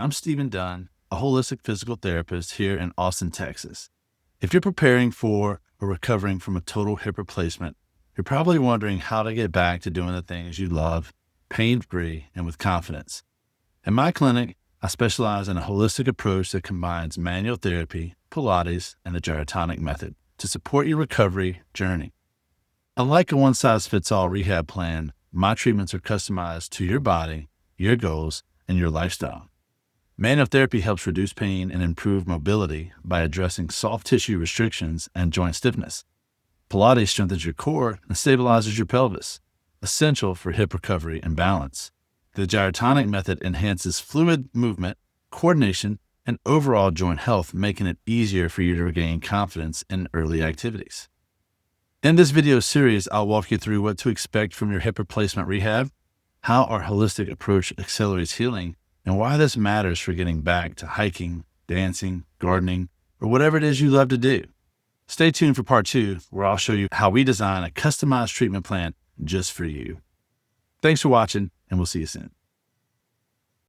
I'm Stephen Dunn, a holistic physical therapist here in Austin, Texas. If you're preparing for or recovering from a total hip replacement, you're probably wondering how to get back to doing the things you love, pain-free and with confidence. In my clinic, I specialize in a holistic approach that combines manual therapy, Pilates, and the gyrotonic method to support your recovery journey. Unlike a one-size-fits-all rehab plan, my treatments are customized to your body, your goals, and your lifestyle. Manual therapy helps reduce pain and improve mobility by addressing soft tissue restrictions and joint stiffness. Pilates strengthens your core and stabilizes your pelvis, essential for hip recovery and balance. The gyrotonic method enhances fluid movement, coordination, and overall joint health, making it easier for you to regain confidence in early activities. In this video series, I'll walk you through what to expect from your hip replacement rehab, how our holistic approach accelerates healing, and why this matters for getting back to hiking, dancing, gardening, or whatever it is you love to do. Stay tuned for part 2, where I'll show you how we design a customized treatment plan just for you. Thanks for watching, and we'll see you soon.